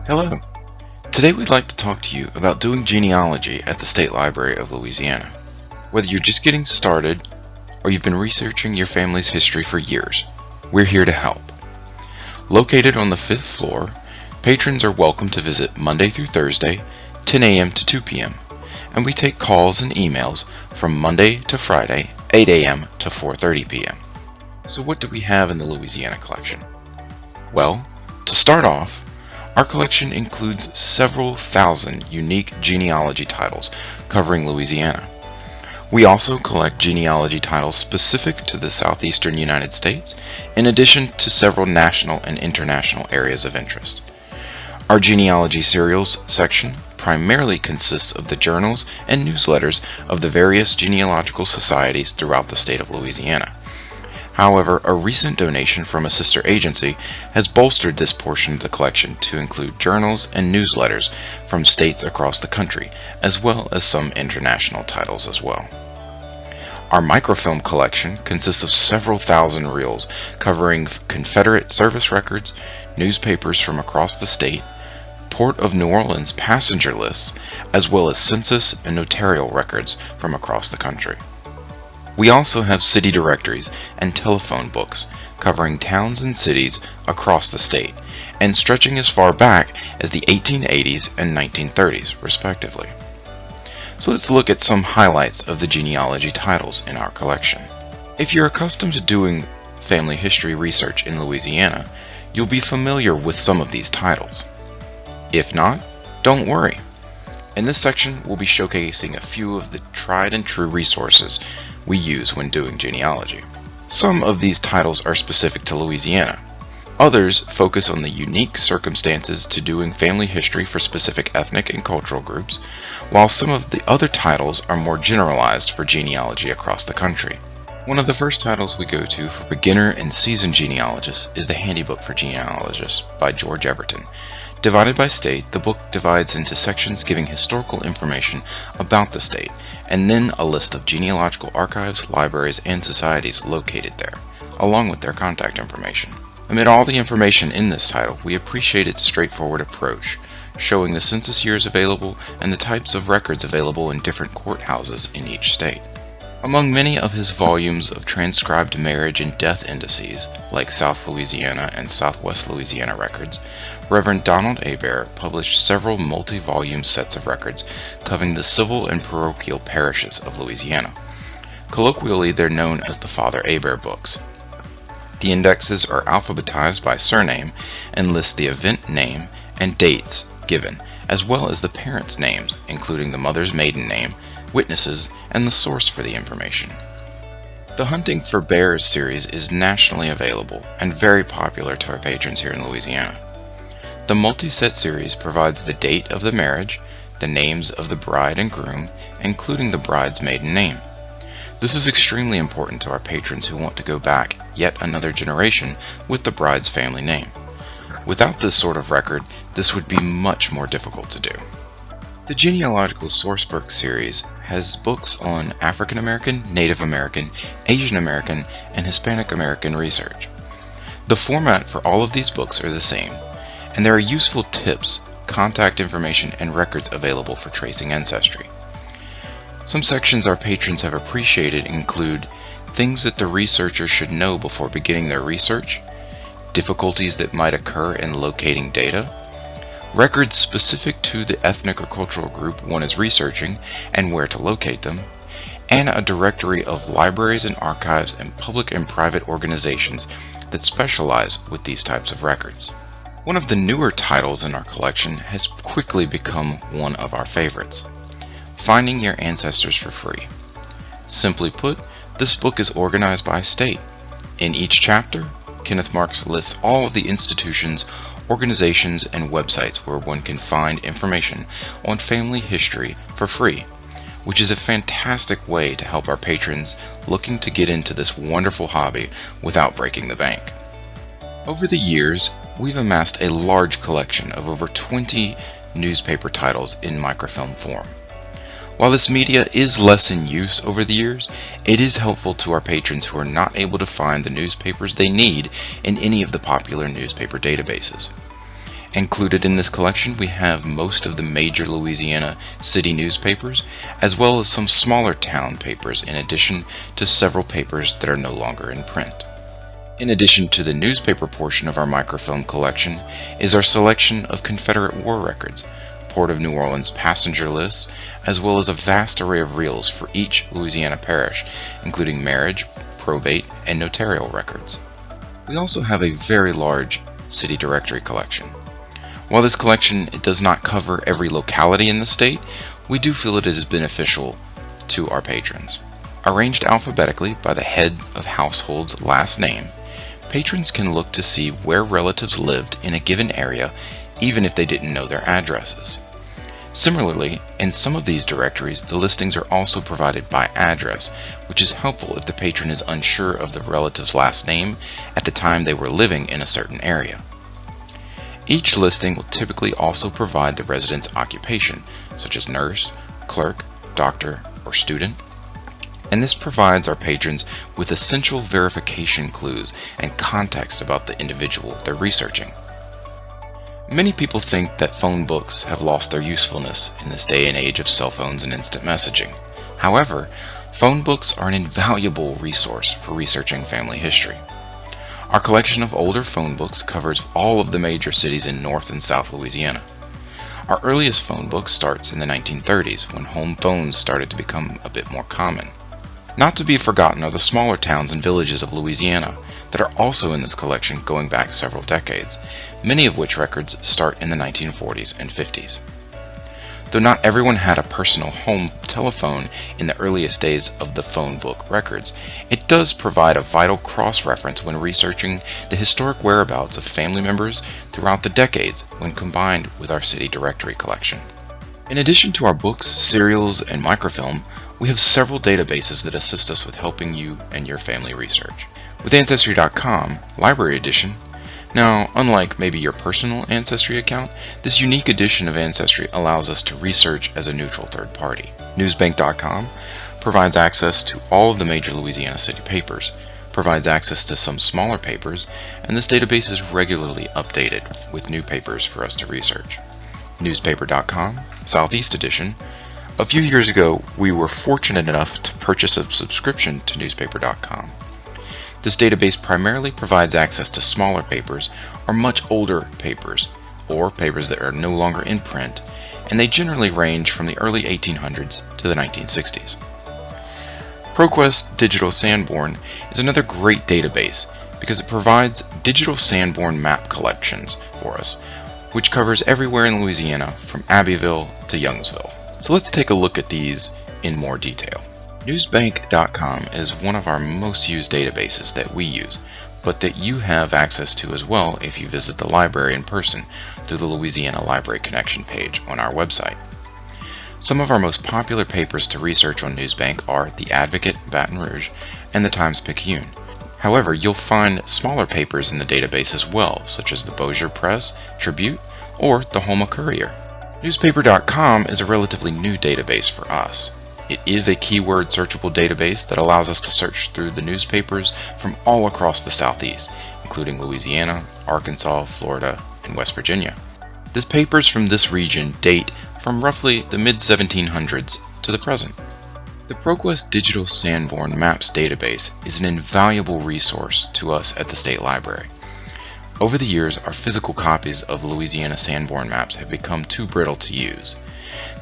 Hello. Today we'd like to talk to you about doing genealogy at the State Library of Louisiana. Whether you're just getting started or you've been researching your family's history for years, we're here to help. Located on the 5th floor, patrons are welcome to visit Monday through Thursday, 10 a.m. to 2 p.m., and we take calls and emails from Monday to Friday, 8 a.m. to 4:30 p.m. So what do we have in the Louisiana collection? Well, to start off, our collection includes several thousand unique genealogy titles covering Louisiana. We also collect genealogy titles specific to the southeastern United States, in addition to several national and international areas of interest. Our genealogy serials section primarily consists of the journals and newsletters of the various genealogical societies throughout the state of Louisiana. However, a recent donation from a sister agency has bolstered this portion of the collection to include journals and newsletters from states across the country, as well as some international titles as well. Our microfilm collection consists of several thousand reels covering Confederate service records, newspapers from across the state, Port of New Orleans passenger lists, as well as census and notarial records from across the country. We also have city directories and telephone books covering towns and cities across the state and stretching as far back as the 1880s and 1930s, respectively. So let's look at some highlights of the genealogy titles in our collection. If you're accustomed to doing family history research in Louisiana, you'll be familiar with some of these titles. If not, don't worry. In this section, we'll be showcasing a few of the tried and true resources we use when doing genealogy. Some of these titles are specific to Louisiana. Others focus on the unique circumstances to doing family history for specific ethnic and cultural groups, while some of the other titles are more generalized for genealogy across the country. One of the first titles we go to for beginner and seasoned genealogists is the Handybook for Genealogists by George Everton. Divided by state, the book divides into sections giving historical information about the state, and then a list of genealogical archives, libraries, and societies located there, along with their contact information. Amid all the information in this title, we appreciate its straightforward approach, showing the census years available and the types of records available in different courthouses in each state. Among many of his volumes of transcribed marriage and death indices, like South Louisiana and Southwest Louisiana records, Reverend Donald Hebert published several multi-volume sets of records covering the civil and parochial parishes of Louisiana. Colloquially, they're known as the Father Hebert books. The indexes are alphabetized by surname and list the event name and dates given, as well as the parents' names, including the mother's maiden name, witnesses, and the source for the information. The Hunting for Bears series is nationally available and very popular to our patrons here in Louisiana. The multi-set series provides the date of the marriage, the names of the bride and groom, including the bride's maiden name. This is extremely important to our patrons who want to go back yet another generation with the bride's family name. Without this sort of record, this would be much more difficult to do. The Genealogical Sourcebook series has books on African American, Native American, Asian American, and Hispanic American research. The format for all of these books are the same, and there are useful tips, contact information, and records available for tracing ancestry. Some sections our patrons have appreciated include things that the researcher should know before beginning their research, difficulties that might occur in locating data, records specific to the ethnic or cultural group one is researching and where to locate them, and a directory of libraries and archives and public and private organizations that specialize with these types of records. One of the newer titles in our collection has quickly become one of our favorites, Finding Your Ancestors for Free. Simply put, this book is organized by state. In each chapter, Kenneth Marks lists all of the institutions, organizations, and websites where one can find information on family history for free, which is a fantastic way to help our patrons looking to get into this wonderful hobby without breaking the bank. Over the years, we've amassed a large collection of over 20 newspaper titles in microfilm form. While this media is less in use over the years, it is helpful to our patrons who are not able to find the newspapers they need in any of the popular newspaper databases. Included in this collection, we have most of the major Louisiana city newspapers, as well as some smaller town papers, in addition to several papers that are no longer in print. In addition to the newspaper portion of our microfilm collection is our selection of Confederate war records, Port of New Orleans passenger lists, as well as a vast array of reels for each Louisiana parish, including marriage, probate, and notarial records. We also have a very large city directory collection. While this collection does not cover every locality in the state, we do feel it is beneficial to our patrons. Arranged alphabetically by the head of household's last name, patrons can look to see where relatives lived in a given area even if they didn't know their addresses. Similarly, in some of these directories, the listings are also provided by address, which is helpful if the patron is unsure of the relative's last name at the time they were living in a certain area. Each listing will typically also provide the resident's occupation, such as nurse, clerk, doctor, or student, and this provides our patrons with essential verification clues and context about the individual they're researching. Many people think that phone books have lost their usefulness in this day and age of cell phones and instant messaging. However, phone books are an invaluable resource for researching family history. Our collection of older phone books covers all of the major cities in North and South Louisiana. Our earliest phone book starts in the 1930s, when home phones started to become a bit more common. Not to be forgotten are the smaller towns and villages of Louisiana that are also in this collection going back several decades, many of which records start in the 1940s and 50s. Though not everyone had a personal home telephone in the earliest days of the phone book records, it does provide a vital cross-reference when researching the historic whereabouts of family members throughout the decades when combined with our city directory collection. In addition to our books, serials, and microfilm, we have several databases that assist us with helping you and your family research. With Ancestry.com, Library Edition, now, unlike maybe your personal Ancestry account, this unique edition of Ancestry allows us to research as a neutral third party. Newsbank.com provides access to all of the major Louisiana city papers, provides access to some smaller papers, and this database is regularly updated with new papers for us to research. Newspaper.com, Southeast Edition. A few years ago, we were fortunate enough to purchase a subscription to Newspaper.com. This database primarily provides access to smaller papers or much older papers, or papers that are no longer in print, and they generally range from the early 1800s to the 1960s. ProQuest Digital Sanborn is another great database because it provides digital Sanborn map collections for us, which covers everywhere in Louisiana from Abbeville to Youngsville. So let's take a look at these in more detail. Newsbank.com is one of our most used databases that we use, but that you have access to as well if you visit the library in person through the Louisiana Library Connection page on our website. Some of our most popular papers to research on Newsbank are The Advocate, Baton Rouge, and the Times-Picayune. However, you'll find smaller papers in the database as well, such as the Bossier Press, Tribute, or the Houma Courier. Newspaper.com is a relatively new database for us. It is a keyword searchable database that allows us to search through the newspapers from all across the Southeast, including Louisiana, Arkansas, Florida, and West Virginia. The papers from this region date from roughly the mid-1700s to the present. The ProQuest Digital Sanborn Maps database is an invaluable resource to us at the State Library. Over the years, our physical copies of Louisiana Sanborn maps have become too brittle to use.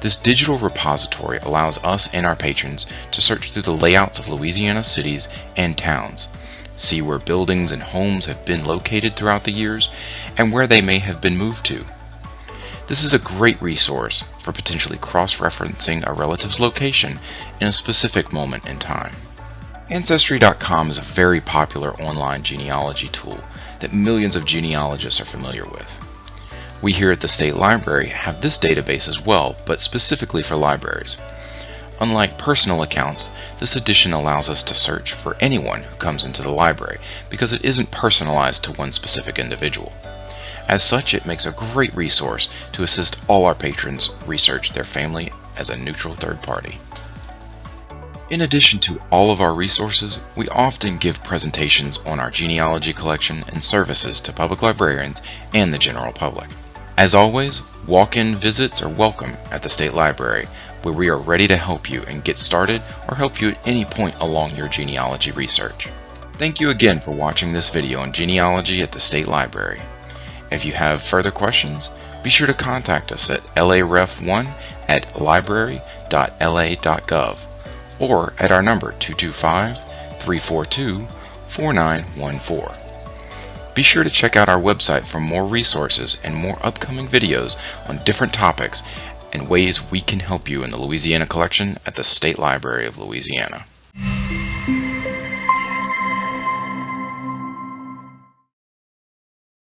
This digital repository allows us and our patrons to search through the layouts of Louisiana cities and towns, see where buildings and homes have been located throughout the years, and where they may have been moved to. This is a great resource for potentially cross-referencing a relative's location in a specific moment in time. Ancestry.com is a very popular online genealogy tool that millions of genealogists are familiar with. We here at the State Library have this database as well, but specifically for libraries. Unlike personal accounts, this edition allows us to search for anyone who comes into the library because it isn't personalized to one specific individual. As such, it makes a great resource to assist all our patrons research their family as a neutral third party. In addition to all of our resources, we often give presentations on our genealogy collection and services to public librarians and the general public. As always, walk-in visits are welcome at the State Library, where we are ready to help you and get started or help you at any point along your genealogy research. Thank you again for watching this video on genealogy at the State Library. If you have further questions, be sure to contact us at laref1@library.la.gov or at our number 225-342-4914. Be sure to check out our website for more resources and more upcoming videos on different topics and ways we can help you in the Louisiana collection at the State Library of Louisiana.